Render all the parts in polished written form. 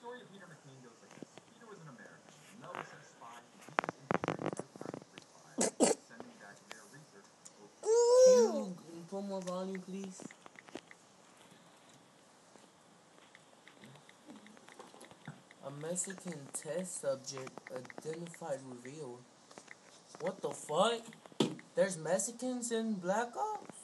Can you put more volume, please? A Mexican test subject identified revealed. What the fuck? There's Mexicans in Black Ops?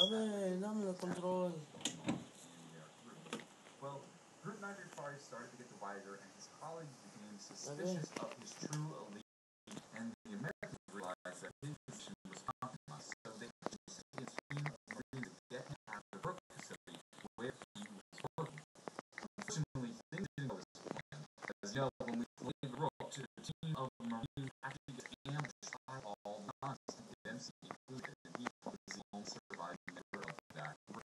A ver, dame el control. Well, Group 935 started to get the wiser, and his colleagues became suspicious of his true allegiance, and the Americans realized that his position was compromised, so they introduced a team of Marines to get him out of the Brooklyn facility where he was working. Unfortunately, things didn't go as planned. As you know, when we played the Rook, the team of Marines actually gets ambushed by all the Nazis, Dempsey included, and he was the only surviving member of that group.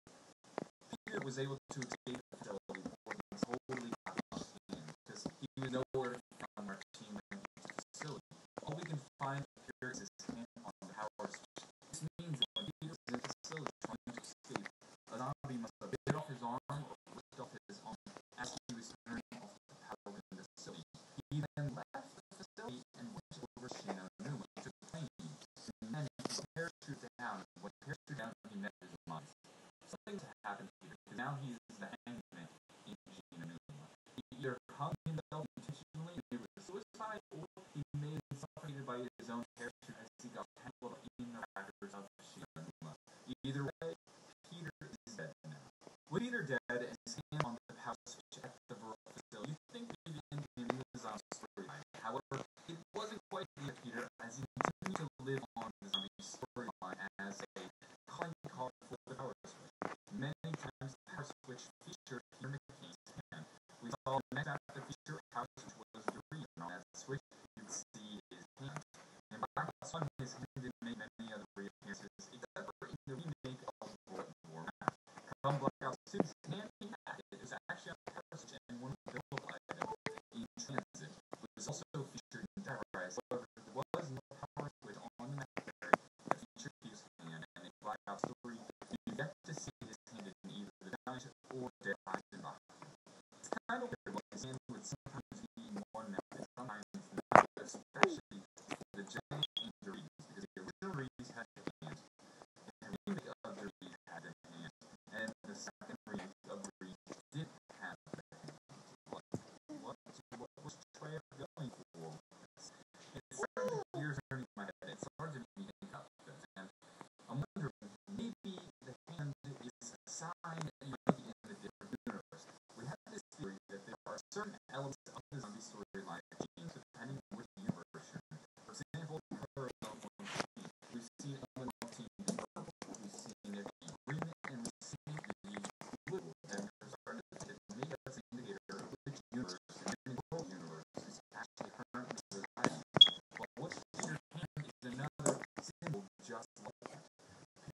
Peter was able to escape the facility before he was totally got off hand, because he was nowhere to find our team in the facility. All we can find appears is his hand on the power switch. This means that when Peter was in the facility trying to escape, a zombie must have bit off his arm or ripped off his arm as he was turning off the power in the facility. He then left the facility and went over to Shino Newman to the plane, and then he parachuted down, and when he parachuted down, he met his mind. Something's happened to Peter, because now he is the hangman in Shino Newman. He either hung himself intentionally and it was a suicide, or he may have been suffocated by his own parachute as he got tangled up in the rafters of Shino Newman. Either way, Peter is dead now. With Peter dead and his hand on the power switch at the Baroque facility, you think maybe the ending in the zombie storyline. However, it wasn't quite the end of Peter, as he continued to live on the zombie storyline as a calling card for the power switch. Many times the power switch featured Peter McKay's hand. We saw the next after the feature power switch was Doreen, and on that switch you could see his hand. And Black Ops 1, his hand didn't make many other reappearances, except for in the remake of World War Math. Come Black Ops 2, his hand he had it was actually on the power switch and one of the build items in transit. It was also featured in Terrorize. However, there was no power switch on the map that featured his hand, and in Black Ops 3, you get to see his hand in either the Damage or Dead Eisenbach. It's kind of weird, but his hand would sometimes be in one map and sometimes not, especially the giant injuries, because the original Reese had a hand, and the remake of the Reese had a hand, and the second remake of the Reese didn't have a hand. What was Trey going for? It's starting to gears underneath my head. It's hard to be think of this, and I'm wondering, maybe the hand is a sign that you might be in a different universe. We have this theory that there are certain elements of the zombie storyline that change depending on which universe you're in. For example, in Horror of 1, we've seen elements of Team Purple, we've seen it be green, and we've seen it be blue. And there's starting to think that maybe that's an indicator of which universe and any world universe is actually currently residing. But what Peter's hand is another symbol just like that.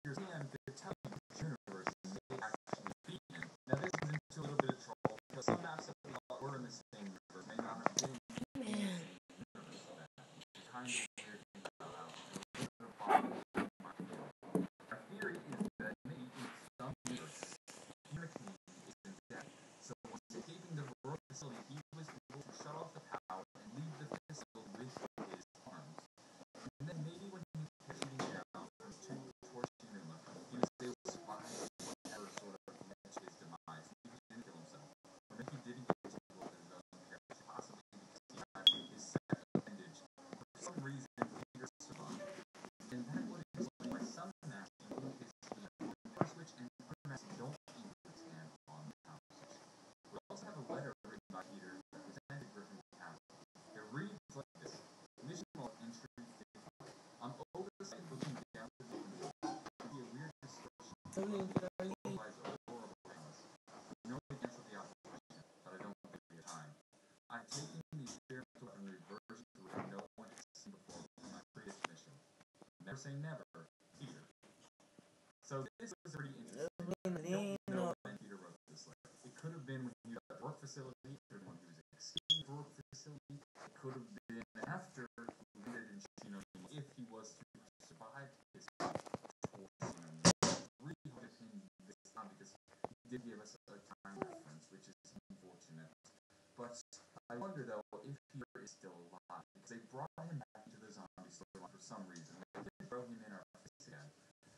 Peter's hand could tell you which universe may actually be in. Now this is into a little bit of trouble, because some maps that we thought were in the same universe may not have been in the same universe for that. It's kind of weird to think about how the problem might be. Our theory is that maybe in some universe, Peter King isn't dead. So when escaping the Baroque facility, he was able to shut off the power and leave the facility with his arms. And then maybe when he was shooting down from 2 towards Shinuma, he was able to survive whatever sort of match his demise. Maybe he didn't kill himself. Or maybe he didn't get his blood in his own parachute, possibly because he had his second appendage. For some reason, Peter survived. And that would explain why some maps include his hand on the power switch and other maps don't include his hand on the power switch. We also have a letter written by Peter that presented Griffin Castle. It reads like this: Mission log entry 55. I'm over the site looking down the window. It be a weird distortion. Otherwise, Aurora behind us. No one answered the observation, but I don't think we have time. I've taken the experimental and reversion to which no one has seen before on my previous mission. Never say never, Peter. So this was pretty interesting. I don't know when Peter wrote this letter. It could have been when he was at the work facility, or when he was escaping the work facility. It could have been after he landed in Shino, if he was to survive his towards But I wonder though if Peter is still alive because they brought him back into the zombie storyline for some reason. They didn't throw him in our face again,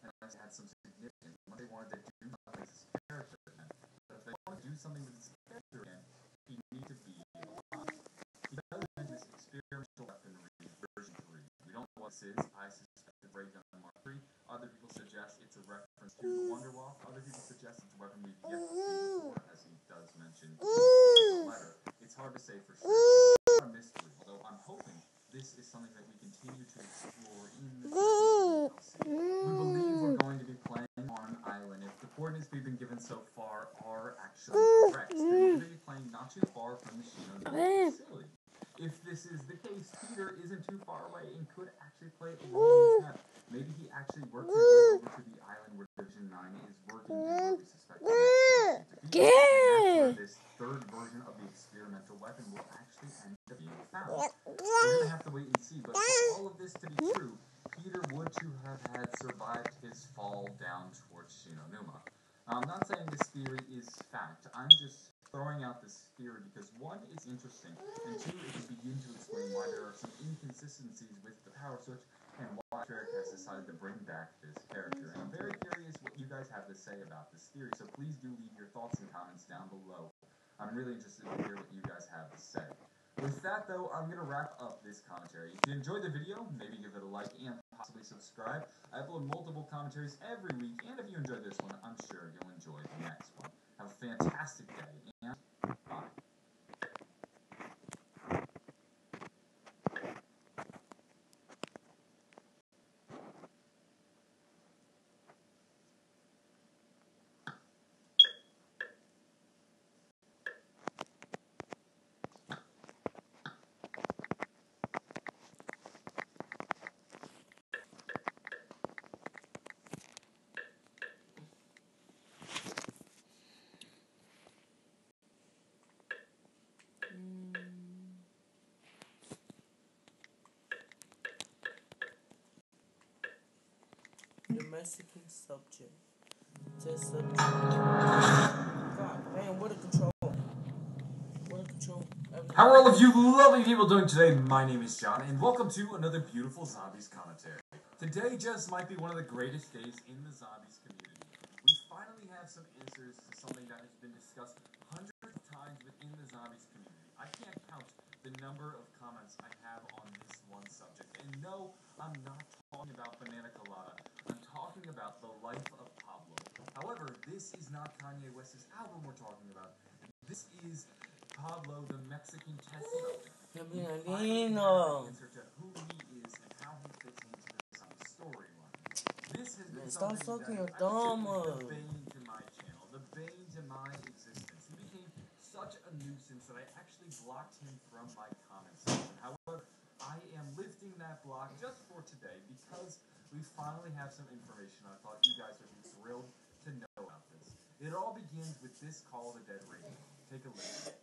unless it had some significance. When they wanted to do something with his character again, but if they want to do something with his character again, he needs to be alive. He does have this experimental weaponry version 3. We don't know what this is. I suspect it's Ray Gun Mark 3. Other people suggest it's a reference to the Wonderwalk. Other people suggest it's a weapon we've yet to see before, as he does mention in the letter. It's hard to say for sure. It's a mystery, although I'm hoping this is something that we continue to explore in the DLC. We believe we're going to be playing on an island. If the coordinates we've been given so far are actually correct, then we're going to be playing not too far from the Shino facility. If this is the case, Peter isn't too far away and could actually play along his path. Maybe he actually worked his way over to the island where Division 9 is working and where we suspect him to be. And that's where this third version of the experimental weapon will actually end up being found. We're going to have to wait and see, but for all of this to be true, Peter would to have had survived his fall down towards Shinonuma. I'm not saying this theory is fact, I'm just throwing out this theory because one, it's interesting, and two, it can begin to explain why there are some inconsistencies with the power switch and why Treyarch has decided to bring back this character. And I'm very curious what you guys have to say about this theory, so please do leave your thoughts and comments down below. I'm really interested to hear what you guys have to say. With that, though, I'm going to wrap up this commentary. If you enjoyed the video, maybe give it a like and possibly subscribe. I upload multiple commentaries every week, and if you enjoyed this one, I'm sure you'll enjoy the next one. Have a fantastic day, and bye. The Mexican subject. Just subject. God, man, what a control. What a control. How are all of you lovely people doing today? My name is John, and welcome to another beautiful Zombies commentary. Today just might be one of the greatest days in the Zombies community. We finally have some answers to something that has been discussed hundreds of times within the Zombies community. I can't count the number of comments I have on this one subject. And no, I'm not talking about Banana Colada. I'm talking about the life of Pablo. However, this is not Kanye West's album we're talking about. This is Pablo, the Mexican test subject. We finally have an answer to who he is and how he fits into the storyline. This has been something that the bane to my channel, the bane to my existence. He became such a nuisance that I actually blocked him from my comment section. However, I am lifting that block just for today because we finally have some information. I thought you guys would be thrilled to know about this. It all begins with this Call of the Dead radio. Take a listen.